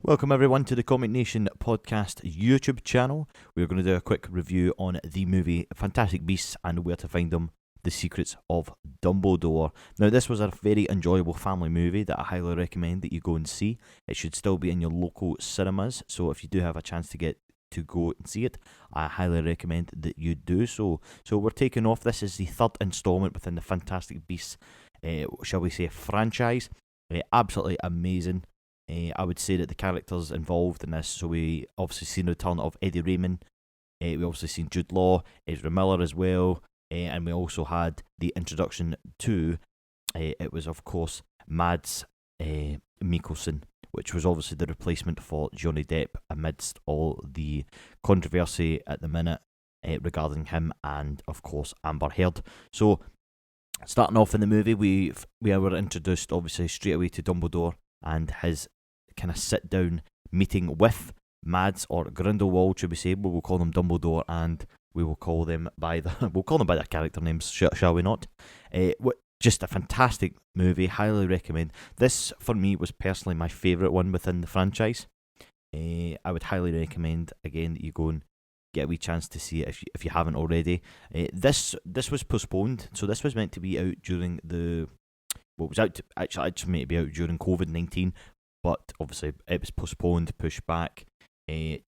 Welcome everyone to the Comic Nation podcast YouTube channel. We're going to do a quick review on the movie Fantastic Beasts and Where to Find Them, The Secrets of Dumbledore. Now this was a very enjoyable family movie that I highly recommend that you go and see. It should still be in your local cinemas, so if you do have a chance to go and see it, I highly recommend that you do so. So we're taking off. This is the third installment within the Fantastic Beasts, shall we say, franchise. Absolutely amazing. I would say that the characters involved in this, so we obviously seen the return of Eddie Raymond, we obviously seen Jude Law, Ezra Miller as well, and we also had the introduction to, it was of course Mads Mikkelsen, which was obviously the replacement for Johnny Depp amidst all the controversy at the minute regarding him and of course Amber Heard. So starting off in the movie, we were introduced obviously straight away to Dumbledore and his kind of sit down meeting with Mads, or Grindelwald, should we say. We will call them Dumbledore, and we will call them by their character names, shall we not? Just a fantastic movie, highly recommend. This for me was personally my favourite one within the franchise. I would highly recommend again that you go and get a wee chance to see it if you haven't already. This was postponed, so this was meant to be out during the actually meant to be out during COVID-19, but obviously it was postponed, pushed back. Great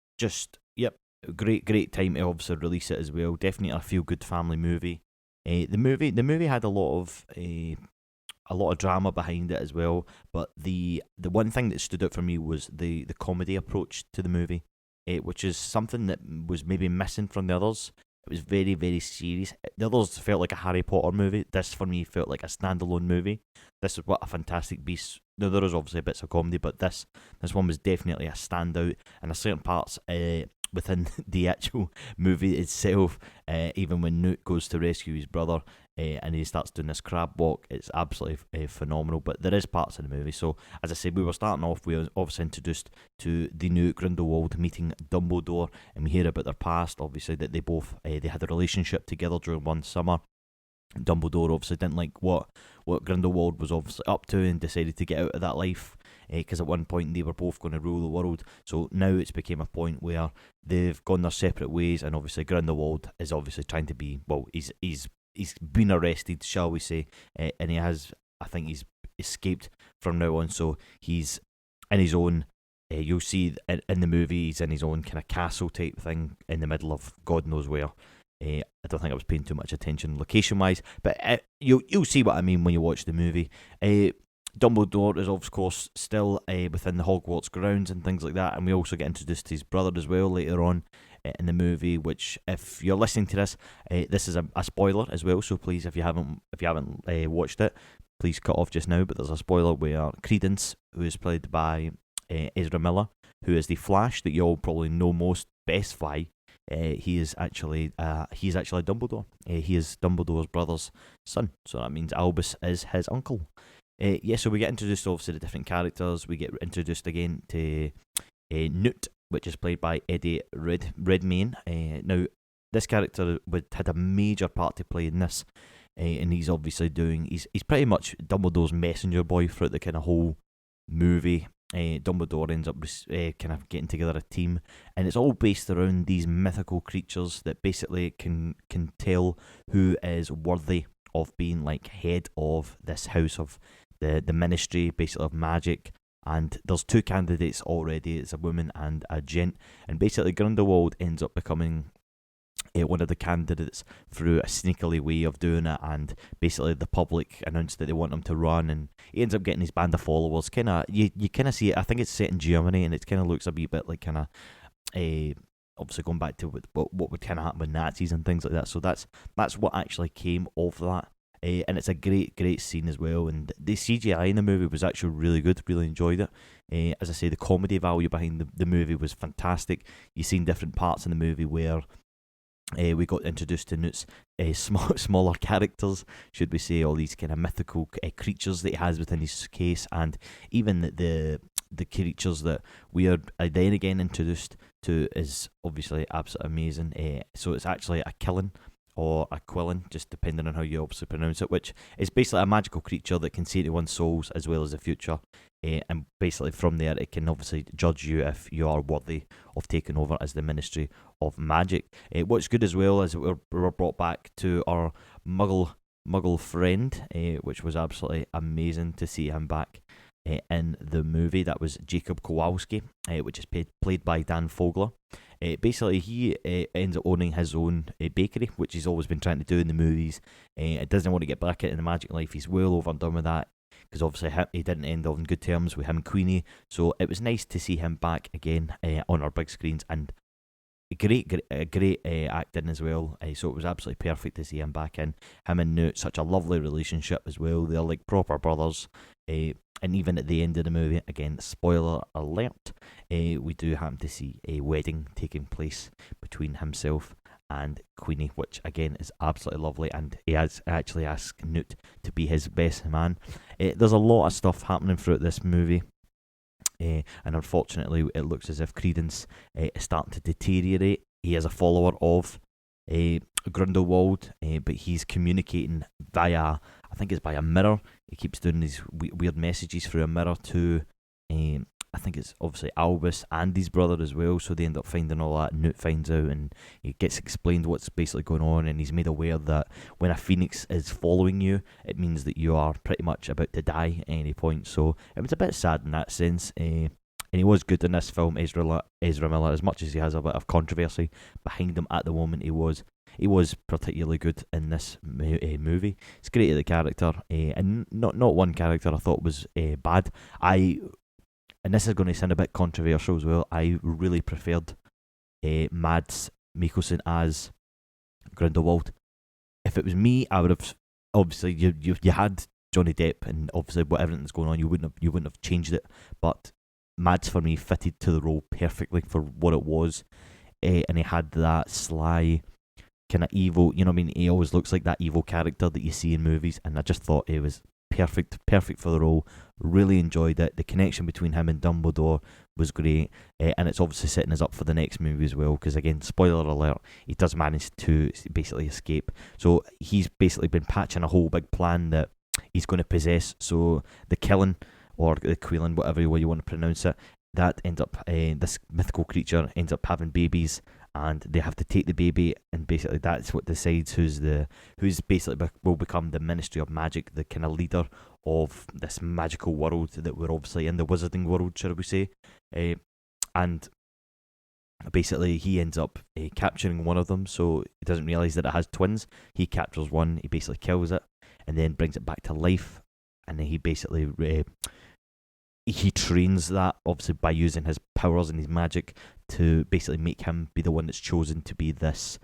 time to obviously release it as well. Definitely a feel good family movie. The movie had a lot of drama behind it as well, but the one thing that stood out for me was the comedy approach to the movie, which is something that was maybe missing from the others. It was very, very serious. The others felt like a Harry Potter movie. This, for me, felt like a standalone movie. This is what a Fantastic Beasts. Now, there was obviously bits of comedy, but this one was definitely a standout. And there's certain parts within the actual movie itself, even when Newt goes to rescue his brother and he starts doing this crab walk, it's absolutely phenomenal. But there is parts in the movie. So, as I said, we were starting off, we were obviously introduced to the new Grindelwald meeting Dumbledore, and we hear about their past, obviously, that they both they had a relationship together during one summer. Dumbledore obviously didn't like what Grindelwald was obviously up to and decided to get out of that life, because at one point they were both going to rule the world. So now it's became a point where they've gone their separate ways, and obviously Grindelwald is obviously trying to be, well, he's been arrested, shall we say, and he's escaped from now on, so he's in his own, you'll see in the movie, he's in his own kind of castle type thing in the middle of God knows where. I don't think I was paying too much attention location-wise, but you'll see what I mean when you watch the movie. Dumbledore is of course still within the Hogwarts grounds and things like that, and we also get introduced to his brother as well later on in the movie. Which, if you're listening to this, this is a spoiler as well. So please, if you haven't watched it, please cut off just now. But there's a spoiler where Credence, who is played by Ezra Miller, who is the Flash that you all probably know best by. He is actually Dumbledore. He is Dumbledore's brother's son, so that means Albus is his uncle. So we get introduced obviously to different characters. We get introduced again to Newt, which is played by Eddie Redmayne. Now, this character had a major part to play in this, and he's obviously he's pretty much Dumbledore's messenger boy throughout the kind of whole movie. Dumbledore ends up kind of getting together a team, and it's all based around these mythical creatures that basically can tell who is worthy of being like head of this house of the ministry, basically of magic. And there's two candidates already. It's a woman and a gent, and basically Grindelwald ends up becoming one of the candidates through a sneakily way of doing it, and basically the public announced that they want him to run, and he ends up getting his band of followers. You kind of see it. I think it's set in Germany, and it kind of looks a wee bit like kind of obviously going back to what would kind of happen with Nazis and things like that. So that's what actually came of that. And it's a great scene as well, and the CGI in the movie was actually really good. Really enjoyed it. As I say, the comedy value behind the movie was fantastic. You've seen different parts in the movie where we got introduced to Newt's smaller characters, should we say, all these kind of mythical creatures that he has within his case, and even the creatures that we are then again introduced to is obviously absolutely amazing. So it's actually a killing or a Quillen, just depending on how you obviously pronounce it, which is basically a magical creature that can see into one's souls as well as the future. And basically from there, it can obviously judge you if you are worthy of taking over as the Ministry of Magic. What's good as well is that we're brought back to our Muggle friend, which was absolutely amazing to see him back in the movie. That was Jacob Kowalski, which is played by Dan Fogler. Basically, he ends up owning his own bakery, which he's always been trying to do in the movies. It doesn't want to get back into the magic life. He's well overdone with that, because obviously he didn't end on good terms with him and Queenie. So it was nice to see him back again on our big screens, and great acting as well. So it was absolutely perfect to see him back in. Him and Newt, such a lovely relationship as well. They're like proper brothers. And even at the end of the movie, again, spoiler alert, we do happen to see a wedding taking place between himself and Queenie, which again is absolutely lovely, and he has actually asked Newt to be his best man. There's a lot of stuff happening throughout this movie, and unfortunately it looks as if Credence is starting to deteriorate. He is a follower of Grindelwald, but he's communicating via, I think it's by a mirror. He keeps doing these weird messages through a mirror to, I think it's obviously Albus and his brother as well, so they end up finding all that. Newt finds out, and he gets explained what's basically going on, and he's made aware that when a phoenix is following you, it means that you are pretty much about to die at any point. So it was a bit sad in that sense. And he was good in this film, Ezra Miller, as much as he has a bit of controversy behind him at the moment. He was particularly good in this movie. It's great at the character, and not one character I thought was bad. And this is going to sound a bit controversial as well, I really preferred Mads Mikkelsen as Grindelwald. If it was me, I would have, obviously you had Johnny Depp, and obviously whatever that's going on, you wouldn't have changed it. But Mads for me fitted to the role perfectly for what it was, and he had that sly kind of evil, you know what I mean? He always looks like that evil character that you see in movies, and I just thought it was perfect for the role. Really enjoyed it. The connection between him and Dumbledore was great, and it's obviously setting us up for the next movie as well, because again, spoiler alert, he does manage to basically escape. So he's basically been patching a whole big plan that he's going to possess. So the Killen, or the Quillen, whatever way you want to pronounce it, that ends up, this mythical creature ends up having babies, and they have to take the baby, and basically that's what decides who's basically will become the Ministry of Magic, the kind of leader of this magical world that we're obviously in, the wizarding world, shall we say. And basically he ends up capturing one of them, so he doesn't realise that it has twins. He captures one, he basically kills it, and then brings it back to life, and then he basically he trains that, obviously by using his powers and his magic, to basically make him be the one that's chosen to be this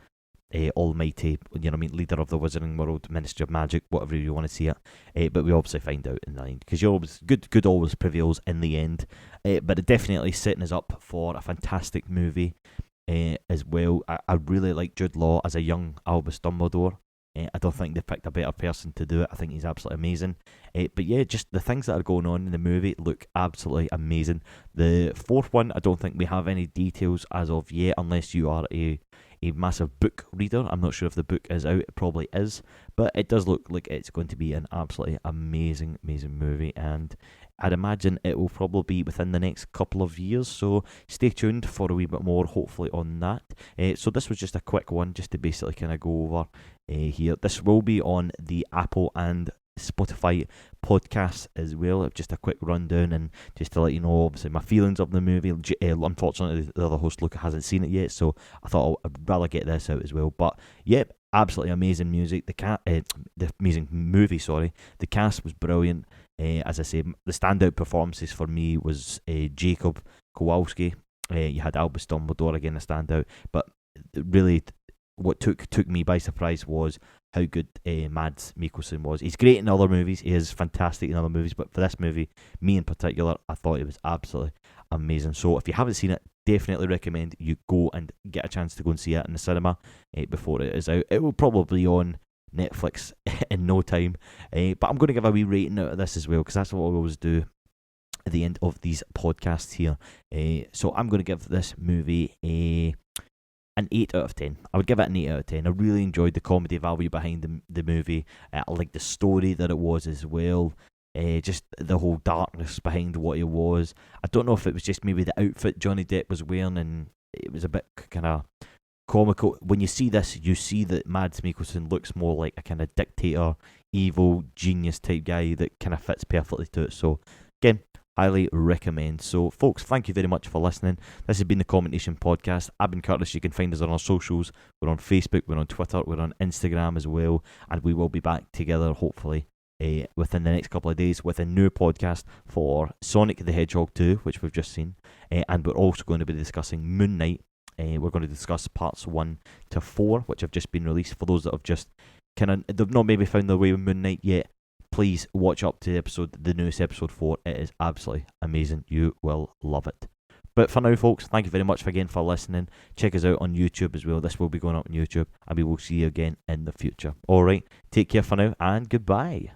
almighty, you know what I mean, leader of the Wizarding World, Ministry of Magic, whatever you want to see it. But we obviously find out in the end, because you're always good always prevails in the end. But it definitely setting us up for a fantastic movie as well. I really like Jude Law as a young Albus Dumbledore. I don't think they picked a better person to do it. I think he's absolutely amazing. But yeah, just the things that are going on in the movie look absolutely amazing. The fourth one, I don't think we have any details as of yet, unless you are a massive book reader. I'm not sure if the book is out. It probably is. But it does look like it's going to be an absolutely amazing movie. And I'd imagine it will probably be within the next couple of years. So stay tuned for a wee bit more, hopefully, on that. So this was just a quick one, just to basically kind of go over here. This will be on the Apple and Spotify podcasts as well. Just a quick rundown, and just to let you know, obviously, my feelings of the movie. Unfortunately, the other host, Luca, hasn't seen it yet, so I thought I'd rather get this out as well. But yep, absolutely amazing music. The amazing movie. Sorry, the cast was brilliant. As I say, the standout performances for me was Jacob Kowalski. You had Albus Dumbledore again, a standout, but really, what took me by surprise was how good Mads Mikkelsen was. He's great in other movies. He is fantastic in other movies, but for this movie, me in particular, I thought it was absolutely amazing. So if you haven't seen it, definitely recommend you go and get a chance to go and see it in the cinema before it is out. It will probably be on Netflix in no time, but I'm going to give a wee rating out of this as well, because that's what I always do at the end of these podcasts here. So I'm going to give this movie a an 8 out of 10. I would give it an 8 out of 10. I really enjoyed the comedy value behind the movie. I liked the story that it was as well. Just the whole darkness behind what it was. I don't know if it was just maybe the outfit Johnny Depp was wearing, and it was a bit kind of comical. When you see this, you see that Mads Mikkelsen looks more like a kind of dictator, evil, genius type guy that kind of fits perfectly to it. So, again, highly recommend. So, folks, thank you very much for listening. This has been the Comment Nation Podcast. I've been Curtis. You can find us on our socials. We're on Facebook, we're on Twitter, we're on Instagram as well, and we will be back together, hopefully, within the next couple of days with a new podcast for Sonic the Hedgehog 2, which we've just seen, and we're also going to be discussing Moon Knight. We're going to discuss parts 1 to 4, which have just been released. For those that have just they've not maybe found their way with Moon Knight yet, please watch up to the newest episode 4. It is absolutely amazing. You will love it. But for now, folks, thank you very much again for listening. Check us out on YouTube as well. This will be going up on YouTube, and we will see you again in the future. Alright, take care for now, and goodbye.